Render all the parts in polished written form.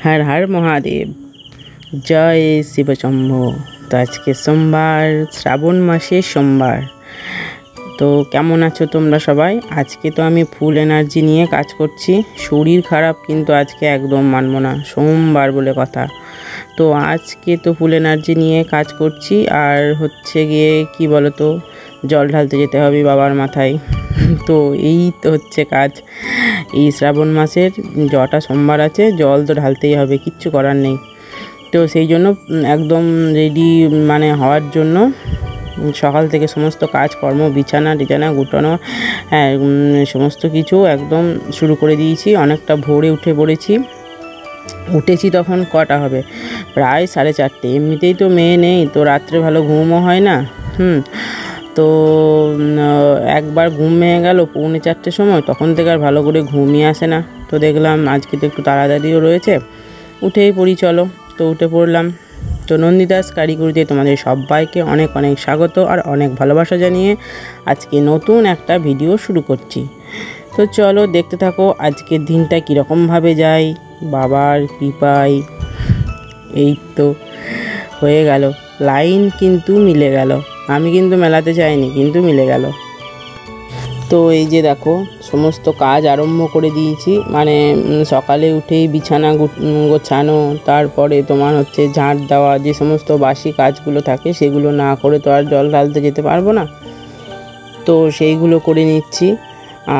हर हर महादेव जय शिव शम्भो। तो आज के सोमवार श्रावण मासे सोमवार। तो केमन आछो तोमरा सबाई? आज के तो आमी फुल एनार्जी निये काज करछि। शरीर खाराप किन्तु आज के एकदम मानबो ना, सोमवार बोले कथा। तो आज के तो फुल एनार्जी निये काज करछि और होच्छे गिये कि बोलो तो जल ढालते जेते होबे बाबार माथाय। तो यही तो होच्छे काज। এই শ্রাবণ মাসের যটা সোমবার আছে জল তো ঢালতেই হবে, কিচ্ছু করার নেই। তো সেই জন্য একদম রেডি মানে হওয়ার জন্য সকাল থেকে সমস্ত কাজকর্ম বিছানা টিছানা গুটানো সমস্ত কিছু একদম শুরু করে দিয়েছি। অনেকটা ভোরে উঠে পড়েছি। উঠেছি তখন কটা হবে, প্রায় 4:30। এমনিতেই তো মেয়ে নেই, তো রাত্রে ভালো ঘুমও হয় না। তো একবার ঘুম ভেঙে গেল 3:45 সময়, তখন থেকে আর ভালো করে ঘুমই আসে না। তো দেখলাম আজকে তো একটু তাড়াতাড়িও রয়েছে, উঠেই পড়ি চলো। তো উঠে পড়লাম। তো নন্দিতাস কারিগরিতে তোমাদের সবাইকে অনেক অনেক স্বাগত আর অনেক ভালোবাসা জানিয়ে আজকে নতুন একটা ভিডিও শুরু করছি। তো চলো দেখতে থাকো আজকের দিনটা কীরকমভাবে যায় বাবার কৃপায়। এই তো হয়ে গেল, লাইন কিন্তু মিলে গেল। আমি কিন্তু মেলাতে চাইনি, কিন্তু মিলে গেল। তো এই যে দেখো সমস্ত কাজ আরম্ভ করে দিয়েছি। মানে সকালে উঠেই বিছানা গোছানো, তারপরে তোমার হচ্ছে ঝাঁট দেওয়া, যে সমস্ত বাসি কাজগুলো থাকে সেগুলো না করে তো আর জল ঢালতে যেতে পারবো না। তো সেইগুলো করে নিচ্ছি।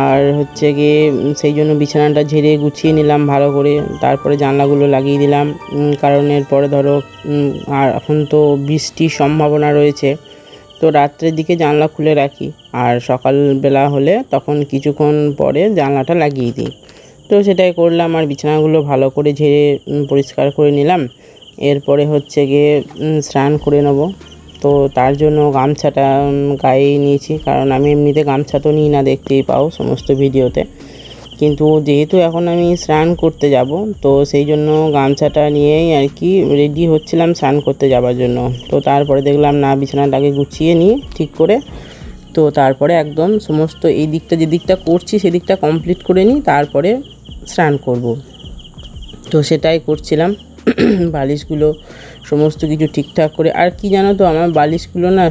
আর হচ্ছে গিয়ে সেই জন্য বিছানাটা ঝেড়ে গুছিয়ে নিলাম ভালো করে। তারপরে জানলাগুলো লাগিয়ে দিলাম, কারণ এরপরে ধরো আর এখন তো বৃষ্টির সম্ভাবনা রয়েছে। তো রাত্রের দিকে জানলা খুলে রাখি আর সকালবেলা হলে তখন কিছুক্ষণ পরে জানলাটা লাগিয়ে দিই। তো সেটাই করলাম। আর বিছানাগুলো ভালো করে ঝেড়ে পরিষ্কার করে নিলাম। এরপরে হচ্ছে গিয়ে স্নান করে নেব। তো তার জন্য গামছাটা গায়ে নিয়েছি, কারণ আমি এমনিতে গামছা তো নিই না, দেখতেই পাও সমস্ত ভিডিওতে। কিন্তু যেহেতু এখন আমি স্নান করতে যাব, তো সেই জন্য গামছাটা নিয়েই আর কি রেডি হচ্ছিলাম স্নান করতে যাবার জন্য। তো তারপরে দেখলাম না, বিছানাটাকে গুছিয়ে নিই ঠিক করে। তো তারপরে একদম সমস্ত এই দিকটা যে দিকটা করছি সেদিকটা কমপ্লিট করে নিই, তারপরে স্নান করব। তো সেটাই করছিলাম। বালিশগুলো সমস্ত কিছু ঠিকঠাক করে। আর কি জানো তো, আমার বালিশগুলো না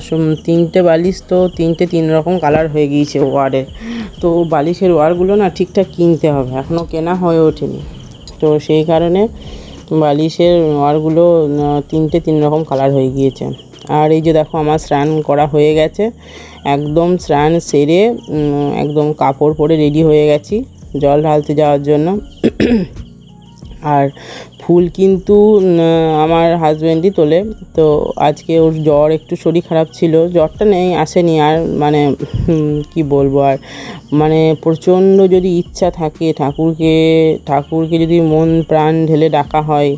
3টে বালিশ, তো 3 রকম কালার হয়ে গিয়েছে ওয়ারের। তো বালিশের ওয়ারগুলো না ঠিকঠাক কিনতে হবে, এখনও কেনা হয়ে ওঠেনি। তো সেই কারণে বালিশের ওয়ারগুলো 3 রকম কালার হয়ে গিয়েছে। আর এই যে দেখো আমার স্নান করা হয়ে গেছে, একদম স্নান সেরে একদম কাপড় পরে রেডি হয়ে গেছি জল ঢালতে যাওয়ার জন্য। আর ফুল কিন্তু আমার হাজব্যান্ডই তোলে। তো আজকে ওর জ্বর, একটু শরীর খারাপ ছিল, জ্বরটা নেই আসেনি। আর মানে কি বলবো, আর মানে প্রচণ্ড যদি ইচ্ছা থাকে ঠাকুরকে যদি মন প্রাণ ঢেলে ডাকা হয়,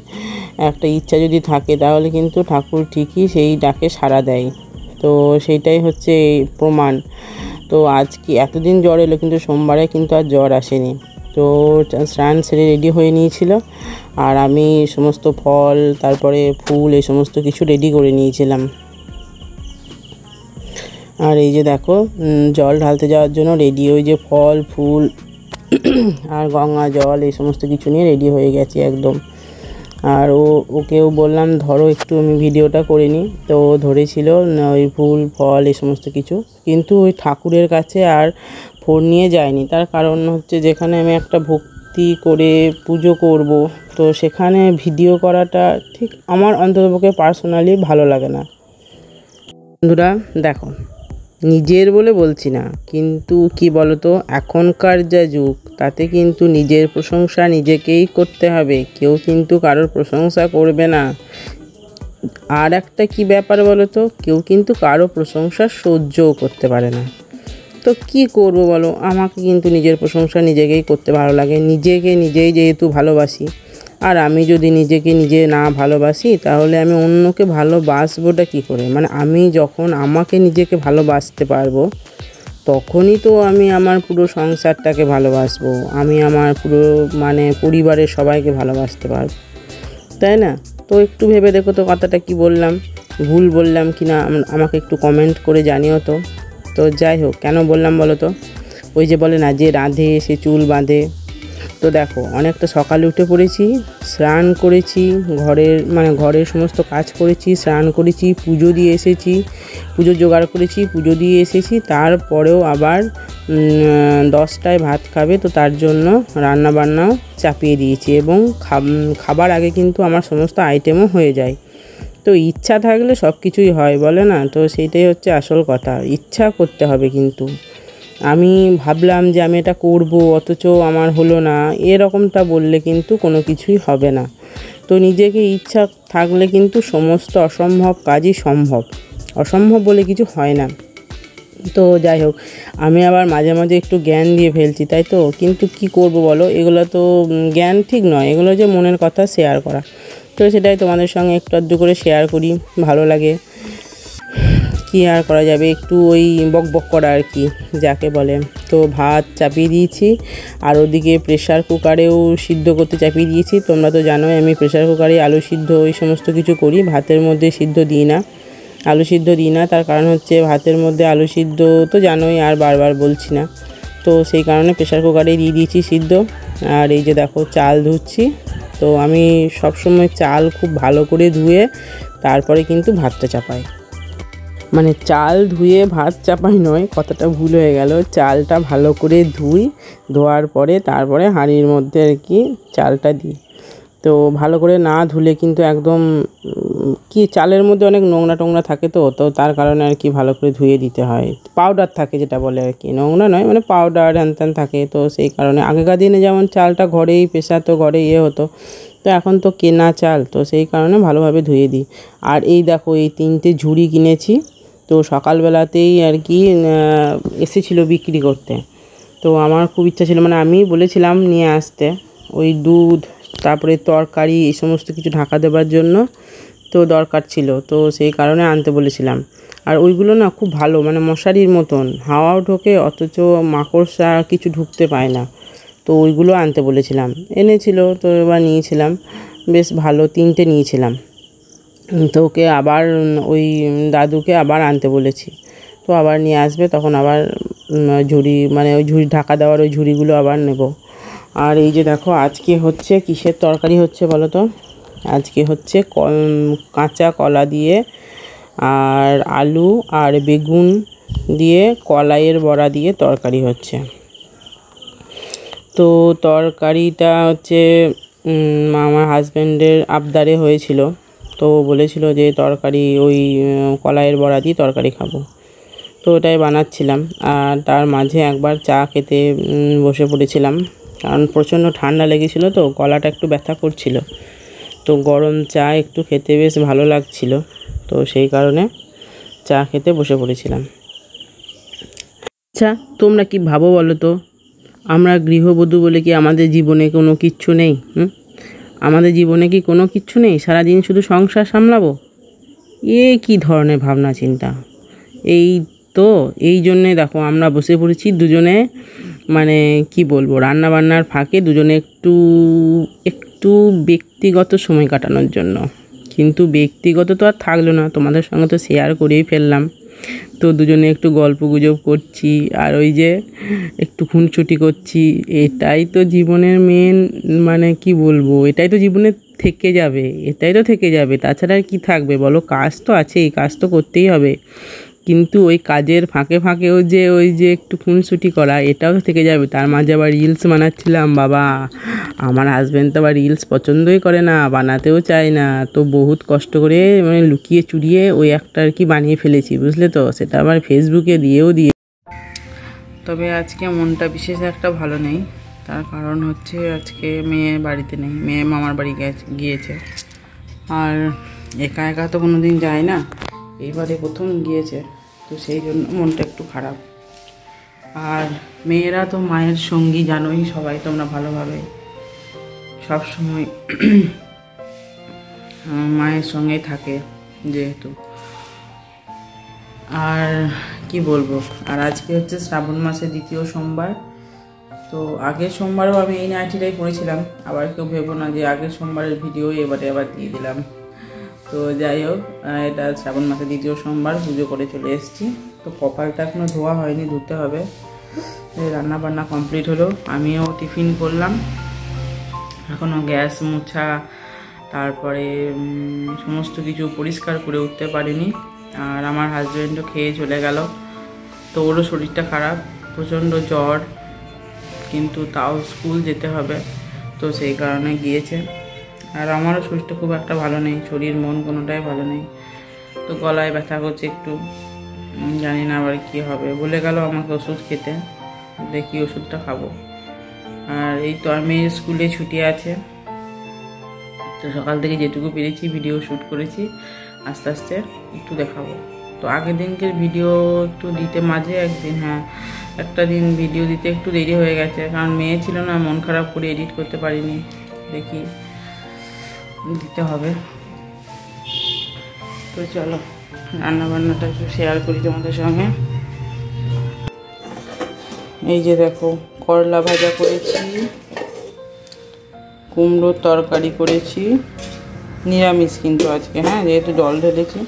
একটা ইচ্ছা যদি থাকে, তাহলে কিন্তু ঠাকুর ঠিকই সেই ডাকে সাড়া দেয়। তো সেইটাই হচ্ছে প্রমাণ। তো আজকে এতদিন জ্বর এলো, কিন্তু সোমবারে কিন্তু আর জ্বর আসেনি। তো স্নান সেরে রেডি হয়ে নিয়েছিল, আর আমি সমস্ত ফল তারপরে ফুল এই সমস্ত কিছু রেডি করে নিয়েছিলাম। আর এই যে দেখো জল ঢালতে যাওয়ার জন্য রেডি, ওই যে ফল ফুল আর গঙ্গা জল এই সমস্ত কিছু নিয়ে রেডি হয়ে গেছি একদম। আর ওকেও বললাম ধরো একটু আমি ভিডিওটা করে নিই। তো ধরেছিল ওই ফুল ফল এই সমস্ত কিছু, কিন্তু ওই ঠাকুরের কাছে আর ফোন নিয়ে যায়নি। তার কারণ হচ্ছে, যেখানে আমি একটা ভক্তি করে পুজো করব, তো সেখানে ভিডিও করাটা ঠিক আমার অন্ততপক্ষে পার্সোনালি ভালো লাগে না। বন্ধুরা দেখো, নিজের বলে বলছি না, কিন্তু কি বলতো, এখনকার যা যুগ, তাতে কিন্তু নিজের প্রশংসা নিজেকেই করতে হবে, কেউ কিন্তু কারোর প্রশংসা করবে না। আর একটা কি ব্যাপার বলো তো, কেউ কিন্তু কারো প্রশংসা সহ্যও করতে পারে না। তো কি করব বলো, আমাকে কিন্তু নিজের প্রশংসা নিজেকেই করতে ভালো লাগে। নিজেকে নিজেই যেহেতু ভালোবাসি, আর আমি যদি নিজেকে নিজে না ভালোবাসি, তাহলে আমি অন্যকে ভালোবাসবোটা কী করে? মানে আমি যখন আমাকে নিজেকে ভালোবাসতে পারবো, তখনই তো আমি আমার পুরো সংসারটাকে ভালোবাসবো, আমি আমার পুরো মানে পরিবারের সবাইকে ভালোবাসতে পারবো, তাই না? তো একটু ভেবে দেখো তো কথাটা কি বললাম, ভুল বললাম কি না আমাকে একটু কমেন্ট করে জানিও তো। তো যাই হোক, কেন বললাম বলো তো, ওই যে বলে না, যে রাঁধে সে চুল বাঁধে। তো তো দেখো অনেকটা সকালে উঠে পড়েছি, স্নান করেছি, ঘরের সমস্ত কাজ করেছি, স্নান করেছি, পুজো দিয়ে এসেছি, পুজো জোগাড় করেছি, পুজো দিয়ে এসেছি। তারপরেও আবার 10টায় ভাত খাবে, তো তার জন্য রান্না বান্নাও চাপিয়ে দিয়েছি এবং খাবার আগে কিন্তু আমার সমস্ত আইটেমও হয়ে যায়। তো ইচ্ছা থাকলে সব কিছুই হয় বলে না, তো সেইটাই হচ্ছে আসল কথা, ইচ্ছা করতে হবে। কিন্তু আমি ভাবলাম যে আমি এটা করব, অথচ আমার হলো না, এরকমটা বললে কিন্তু কোনো কিছুই হবে না। তো নিজেকে ইচ্ছা থাকলে কিন্তু সমস্ত অসম্ভব কাজই সম্ভব, অসম্ভব বলে কিছু হয় না। তো যাই হোক, আমি আবার মাঝে মাঝে একটু জ্ঞান দিয়ে ফেলছি, তাই তো, কিন্তু কি করব বলো, এগুলো তো জ্ঞান ঠিক নয়, এগুলো যে মনের কথা শেয়ার করা, তো সেটাই তোমাদের সঙ্গে একটু আধটু করে শেয়ার করি, ভালো লাগে। কি আর করা যাবে, একটু ওই বকবক করা আর কি যাকে বলে। তো ভাত চাপিয়ে দিয়েছি, আর ওদিকে প্রেশার কুকারেও সিদ্ধ করতে চাপিয়ে দিয়েছি। তোমরা তো জানোই আমি প্রেশার কুকারে আলু সিদ্ধ ওই সমস্ত কিছু করি, ভাতের মধ্যে সিদ্ধ দিই না, আলু সিদ্ধ দিই না। তার কারণ হচ্ছে ভাতের মধ্যে আলু সিদ্ধ তো জানোই, আর বারবার বলছি না। তো সেই কারণে প্রেশার কুকারে দিয়ে দিয়েছি সিদ্ধ। আর এই যে দেখো চাল ধুচ্ছি, তো আমি সবসময় চাল খুব ভালো করে ধুয়ে তারপরে কিন্তু ভাতটা চাপাই, মানে চাল ধুয়ে ভাত চাপাই নয়, কথাটা ভুল হয়ে গেল, চালটা ভালো করে ধোয়ার পরে তারপরে হাঁড়ির মধ্যে আর কি চালটা দিই। তো ভালো করে না ধুলে কিন্তু একদম কি চালের মধ্যে অনেক নোংরা টোংরা থাকে, তো তার কারণে আর কি ভালো করে ধুয়ে দিতে হয়, পাউডার থাকে যেটা বলে আর কি, নোংরা নয় মানে পাউডার হ্যান ত্যান থাকে। তো সেই কারণে আগেকার দিনে যেমন চালটা ঘরেই পেশাতো, ঘরে হতো, তো এখন তো কেনা চাল, তো সেই কারণে ভালোভাবে ধুয়ে দিই। আর এই দেখো এই 3টে ঝুড়ি কিনেছি, তো সকালবেলাতেই আর কি এসেছিলো বিক্রি করতে। তো আমার খুব ইচ্ছা ছিল, মানে আমি বলেছিলাম নিয়ে আসতে ওই দুধ, তারপরে তরকারি, এই সমস্ত কিছু ঢাকা দেবার জন্য তো দরকার ছিল, তো সেই কারণে আনতে বলেছিলাম। আর ওইগুলো না খুব ভালো, মানে মশারির মতন হাওয়াও ঢোকে, অথচ মাকড়সা কিছু ঢুকতে পায় না। তো ওইগুলো আনতে বলেছিলাম, এনেছিল, তো এবার নিয়েছিলাম, বেশ ভালো 3টে নিয়েছিলাম। তো ওকে আবার ওই দাদুকে আবার আনতে বলেছি, তো আবার নিয়ে আসবে, তখন আবার ঝুড়ি, মানে ওই ঝুড়ি ঢাকা দেওয়ার ওই ঝুড়িগুলো আবার নেব। আর এই যে দেখো আজকে হচ্ছে কিসের তরকারি হচ্ছে বলো তো, আজকে হচ্ছে কাঁচা কলা দিয়ে আর আলু আর বেগুন দিয়ে কলাইয়ের বড়া দিয়ে তরকারি হচ্ছে। তো তরকারিটা হচ্ছে আমার হাজব্যান্ডের আবদারে হয়েছিল, তো বলেছিল যে তরকারি ওই কলাইয়ের বড়া দিয়ে তরকারি খাবো, তো ওটাই বানাচ্ছিলাম। আর তার মাঝে একবার চা খেতে বসে পড়েছিলাম, কারণ প্রচণ্ড ঠান্ডা লেগেছিলো, তো গলাটা একটু ব্যথা করছিল, তো গরম চা একটু খেতে বেশ ভালো লাগছিল, তো সেই কারণে চা খেতে বসে পড়েছিলাম। আচ্ছা তোমরা কি ভাবো বলো তো, আমরা গৃহবধূ বলে কি আমাদের জীবনে কোনো কিচ্ছু নেই? আমাদের জীবনে কি কোনো কিচ্ছু নেই? সারাদিন শুধু সংসার সামলাবো? কি ধরনের ভাবনা চিন্তা! এই তো এই জন্যে দেখো আমরা বসে পড়েছি দুজনে, মানে কি বলবো, রান্না বান্নার ফাঁকে দুজনে একটু ব্যক্তিগত সময় কাটানোর জন্য। কিন্তু ব্যক্তিগত তো আর থাকলো না, তোমাদের সঙ্গে তো শেয়ার করেই ফেললাম। তো দুজনে একটু গল্প গুজব করছি, আর ওই যে একটু খুনসুটি করছি, এটাই তো জীবনের মেন, মানে কি বলবো, এটাই তো জীবনে থেকে যাবে, এটাই তো থেকে যাবে, তাছাড়া আর কি থাকবে বলো? কাজ তো আছেই, কাজ তো করতেই হবে, কিন্তু ওই কাজের ফাঁকে ফাঁকেও যে ওই যে একটু খুনসুটি করা, এটাও তো থেকে যাবে। তার মাঝে আবার রিলস বানাচ্ছিলাম, বাবা আমার হাজব্যান্ড তো আবার রিলস পছন্দই করে না, বানাতেও চায় না, তো বহুত কষ্ট করে মানে লুকিয়ে চুরিয়ে ওই একটা আর কি বানিয়ে ফেলেছি, বুঝলে তো, সেটা আবার ফেসবুকে দিয়ে। তবে আজকে মনটা বিশেষ একটা ভালো নেই, তার কারণ হচ্ছে আজকে মেয়ে বাড়িতে নেই, মেয়ে মামার বাড়ি গিয়েছে। আর একা একা তো কোনো দিন যায় না, এইবারে প্রথম গিয়েছে, তো সেই জন্য মনটা একটু খারাপ। আর মেয়েরা তো মায়ের সঙ্গী, জানোই সবাই তোমরা ভালোভাবে, সবসময় মায়ের সঙ্গেই থাকে যেহেতু। আর কি বলবো, আর আজকে হচ্ছে শ্রাবণ মাসের 2য় সোমবার, তো আগের সোমবারও আমি এই নাইটিটাই পড়েছিলাম, আবার কেউ ভেবো না যে আগের সোমবারের ভিডিও এবারে আবার দিয়ে দিলাম। তো যাই হোক, এটা শ্রাবণ মাসের 2য় সোমবার, পুজো করে চলে এসেছি। তো কপালটা এখনও ধোয়া হয়নি, ধুতে হবে। রান্না বান্না কমপ্লিট হলো, আমিও টিফিন করলাম, এখনও গ্যাস মোছা, তারপরে সমস্ত কিছু পরিষ্কার করে উঠতে পারিনি। আর আমার হাজব্যান্ডও খেয়ে চলে গেল। তো ওরও শরীরটা খারাপ, প্রচণ্ড জ্বর, কিন্তু তাও স্কুল যেতে হবে, তো সেই কারণে গিয়েছে। আর আমারও শরীরটা খুব একটা ভালো নেই, শরীর মন কোনোটাই ভালো নেই। তো গলায় ব্যথা করছে একটু, জানি না আবার কী হবে। বলে গেল আমাকে ওষুধ খেতে, দেখি ওষুধটা খাবো। আর এই তো আমি স্কুলে ছুটি আছে, তো সকাল থেকে যেটুকু পেরেছি ভিডিও শ্যুট করেছি, আস্তে আস্তে একটু দেখাবো। তো আগের দিনকের ভিডিও একটু দিতে মাঝে একদিন, একটা দিন ভিডিও দিতে একটু দেরি হয়ে গেছে, কারণ মেয়ে ছিল না, মন খারাপ করে এডিট করতে পারিনি। দেখি দিতে হবে। তো চলো রান্নাবান্নাটা একটু শেয়ার করি তোমাদের সঙ্গে। এই যে দেখো, করলা ভাজা করেছি, কুমড়োর তরকারি করেছি, নিরামিষ কিন্তু আজকে, যেহেতু জল ঢেলেছি,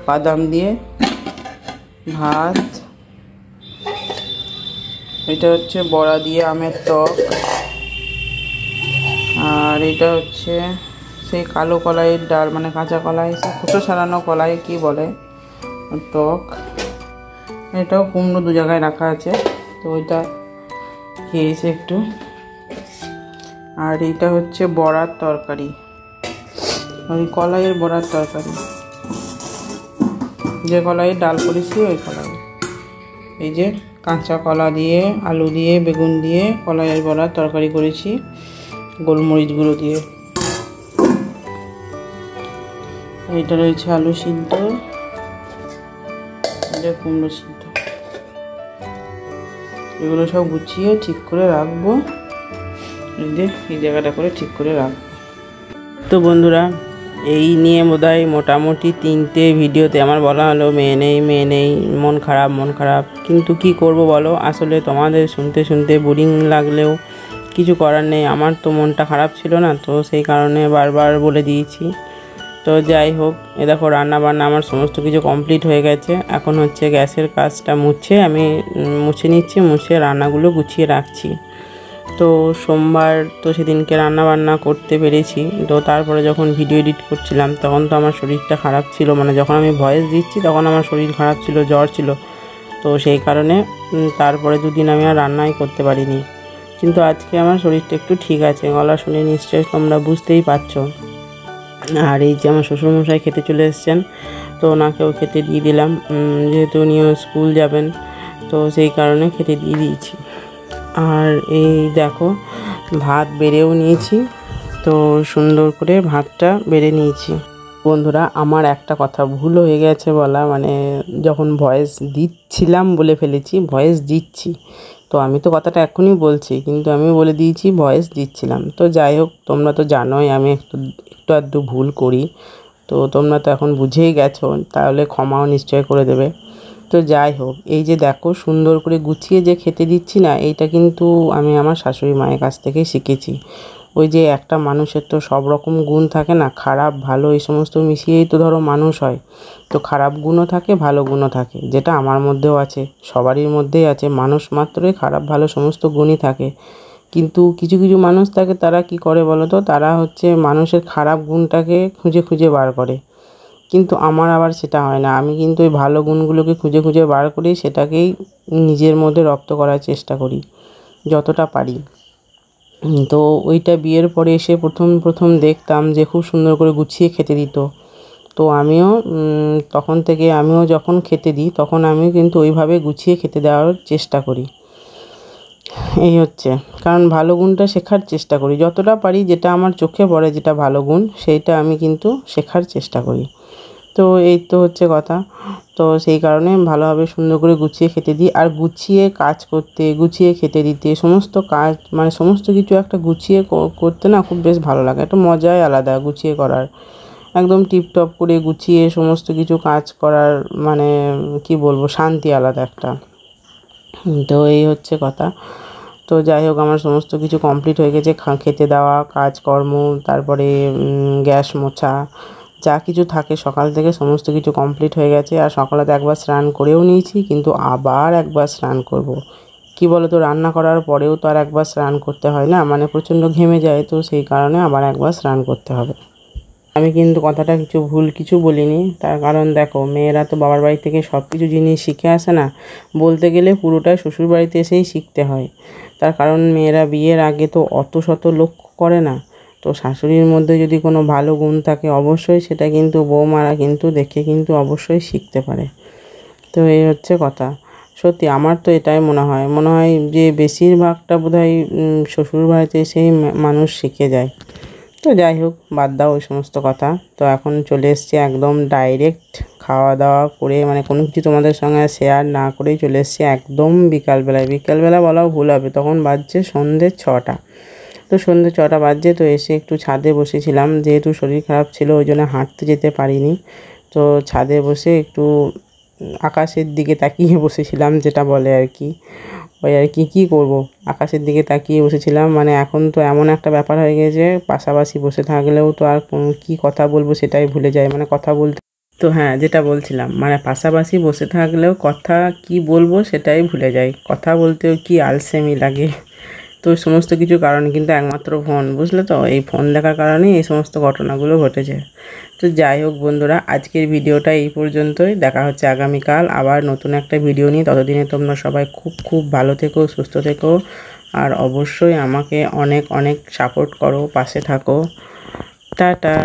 বাদাম দিয়ে ভাত, এটা হচ্ছে বড়া দিয়ে আমের টক, আর এটা হচ্ছে সেই কালো কলাইয়ের ডাল, মানে কাঁচা কলাই, সে খোসা ছাড়ানো কলাই কি বলে, টক। এটাও কুমড়ো দু জায়গায় রাখা আছে, তো ওইটা খেয়েছে একটু। আর এইটা হচ্ছে বড়ার তরকারি, ওই কলাইয়ের বড়ার তরকারি, যে কলাইয়ের ডাল করেছি ওই কলাই। এই যে কাঁচা কলা দিয়ে, আলু দিয়ে, বেগুন দিয়ে কলাইয়ের বড়ার তরকারি করেছি, গোলমরিচ গুঁড়ো দিয়ে। এইটা রয়েছে আলু সিদ্ধ, এটা কুমড়ো সিদ্ধ। এগুলো সব গুছিয়ে ঠিক করে রাখবো, এই জায়গাটা করে ঠিক করে রাখবো। তো বন্ধুরা, এই নিয়ে বোধহয় মোটামুটি 3টে ভিডিওতে আমার বলা হলো মেয়ে নেই, মন খারাপ। কিন্তু কি করব বলো, আসলে তোমাদের শুনতে শুনতে বোরিং লাগলেও কিছু করার নেই। আমার তো মনটা খারাপ ছিল না, তো সেই কারণে বারবার বলে দিয়েছি। তো যাই হোক, এ দেখো রান্নাবান্না আমার সমস্ত কিছু কমপ্লিট হয়ে গেছে। এখন হচ্ছে গ্যাসের কাজটা আমি মুছে নিচ্ছি, মুছে রান্নাগুলো গুছিয়ে রাখছি। তো সোমবার তো সেদিনকে রান্নাবান্না করতে পেরেছি। তো তারপরে যখন ভিডিও এডিট করছিলাম তখন তো আমার শরীরটা খারাপ ছিল, মানে যখন আমি ভয়েস দিচ্ছি তখন আমার শরীর খারাপ ছিল, জ্বর ছিল। তো সেই কারণে তারপরে 2 দিন আমি আর রান্নাই করতে পারিনি। কিন্তু আজকে আমার শরীরটা একটু ঠিক আছে, গলা শুনে নিশ্চয়ই তোমরা বুঝতেই পারছো। আর এই যে আমার শ্বশুরমশাই খেতে চলে এসেছেন, তো ওনাকেও খেতে দিয়ে দিলাম, যেহেতু উনিও স্কুল যাবেন, তো সেই কারণে খেতে দিয়ে দিয়েছি। আর এই দেখো ভাত বেড়েও নিয়েছি, তো সুন্দর করে ভাতটা বেড়ে নিয়েছি। বন্ধুরা, আমার একটা কথা ভুল হয়ে গেছে বলা, মানে যখন ভয়েস দিচ্ছিলাম বলে ফেলেছি ভয়েস দিচ্ছি। তো আমি তো কথাটা এখনই বলছি, কিন্তু আমি বলে দিয়েছি ভয়েস দিচ্ছিলাম। তো যাই হোক, তোমরা তো জানোই আমি একটু আধটু ভুল করি, তো তোমরা তো এখন বুঝেই গেছো, তাহলে ক্ষমাও নিশ্চয় করে দেবে। তো যাই হোক, এই যে দেখো সুন্দর করে গুছিয়ে যে খেতে দিচ্ছি না, এইটা কিন্তু আমি আমার শাশুড়ি মায়ের কাছ থেকেই শিখেছি। ওই যে একটা মানুষের তো সব রকম গুণ থাকে না, খারাপ ভালো এই সমস্ত মিশিয়েই তো ধরো মানুষ হয়। তো খারাপ গুণও থাকে, ভালো গুণও থাকে, যেটা আমার মধ্যেও আছে, সবারই মধ্যেই আছে। মানুষ মাত্রই খারাপ ভালো সমস্ত গুণই থাকে। কিন্তু কিছু কিছু মানুষ থাকে, তারা কি করে বলো তো, তারা হচ্ছে মানুষের খারাপ গুণটাকে খুঁজে খুঁজে বার করে। কিন্তু আমার আবার সেটা হয় না, আমি কিন্তু ওই ভালো গুণগুলোকে খুঁজে খুঁজে বার করি, সেটাকেই নিজের মধ্যে রপ্ত করার চেষ্টা করি যতটা পারি। তো ওইটা বিয়ের পরে এসে প্রথম দেখতাম যে খুব সুন্দর করে গুছিয়ে খেতে দিত। তো আমিও তখন থেকে আমিও যখন খেতে দিই তখন আমিও কিন্তু ওইভাবে গুছিয়ে খেতে দেওয়ার চেষ্টা করি। এই হচ্ছে কারণ, ভালো গুণটা শেখার চেষ্টা করি যতটা পারি, যেটা আমার চোখে পড়ে যেটা ভালো গুণ সেইটা আমি কিন্তু শেখার চেষ্টা করি। তো এই তো হচ্ছে কথা। তো সেই কারণে ভালোভাবে সুন্দর করে গুছিয়ে খেতে দিই। আর গুছিয়ে কাজ করতে, গুছিয়ে খেতে দিতে, সমস্ত কাজ মানে সমস্ত কিছু একটা গুছিয়ে করতে না খুব বেশ ভালো লাগে, একটা মজাই আলাদা গুছিয়ে করার। একদম টিপটপ করে গুছিয়ে সমস্ত কিছু কাজ করার মানে কি বলবো, শান্তি আলাদা একটা। তো এই হচ্ছে কথা। তো যাই হোক, আমার সমস্ত কিছু কমপ্লিট হয়ে গেছে, খেতে দেওয়া, কাজকর্ম, তারপরে গ্যাস মোছা, যা কিছু থাকে সকাল থেকে সমস্ত কিছু কমপ্লিট হয়ে গেছে। আর সকালে তো একবার স্নান করেও নিয়েছি, কিন্তু আবার একবার স্নান করব, কি বলো তো, রান্না করার পরেও তো আর একবার স্নান করতে হয় না, মানে প্রচণ্ড ঘেমে যায়, তো সেই কারণে আবার একবার স্নান করতে হবে। আমি কিন্তু কথাটা ভুল কিছু বলিনি, তার কারণ দেখো, মেয়েরা তো বাবার বাড়ি থেকে সব কিছু জিনিস শিখে আসে না, বলতে গেলে পুরোটাই শ্বশুর বাড়িতে এসেই শিখতে হয়। তার কারণ মেয়েরা বিয়ের আগে তো অত শত লক্ষ্য করে না, তো শাশুড়ির মধ্যে যদি কোনো ভালো গুণ থাকে অবশ্যই সেটা কিন্তু বৌমারা কিন্তু দেখে কিন্তু অবশ্যই শিখতে পারে। তো এই হচ্ছে কথা। সত্যি আমার তো এটাই মনে হয় যে বেশিরভাগটা বোধহয় শ্বশুর বাড়িতে এসেই মানুষ শিখে যায়। তো যাই হোক, বাদ দাও ওই সমস্ত কথা। তো এখন চলে এসেছি একদম ডাইরেক্ট খাওয়া দাওয়া করে, মানে কোনো কিছু তোমাদের সঙ্গে শেয়ার না করেই চলে এসেছি একদম বিকালবেলা বলাও ভুল হবে, তখন বাজছে সন্ধ্যে 6টা। তো সন্ধ্যে 6টা বাজছে, তো এসে একটু ছাদে বসেছিলাম, যেহেতু শরীর খারাপ ছিল ওই জন্য হাঁটতে যেতে পারিনি। তো ছাদে বসে একটু আকাশের দিকে তাকিয়ে বসেছিলাম, যেটা বলে আর কি, ওই আর কি কী করবো, আকাশের দিকে তাকিয়ে বসেছিলাম। মানে এখন তো এমন একটা ব্যাপার হয়ে গেছে, পাশাপাশি বসে থাকলেও তো আর কী কথা বলবো সেটাই ভুলে যায়, মানে কথা বলতে। তো হ্যাঁ, যেটা বলছিলাম, মানে পাশাপাশি বসে থাকলেও কথা কি বলবো সেটাই ভুলে যাই, কথা বলতেও কি আলসেমি লাগে। তো সমস্ত কিছু কারণ কিন্তু একমাত্র ফোন, বুঝলে তো, এই ফোন দেখার কারণেই এই সমস্ত ঘটনাগুলো ঘটেছে। তো যাই হোক বন্ধুরা, আজকের ভিডিওটা এই পর্যন্তই। দেখা হচ্ছে আগামীকাল আবার নতুন একটা ভিডিও নিয়ে। ততদিনে তোমরা সবাই খুব ভালো থেকো, সুস্থ থেকো, আর অবশ্যই আমাকে অনেক সাপোর্ট করো, পাশে থাকো। টাটা।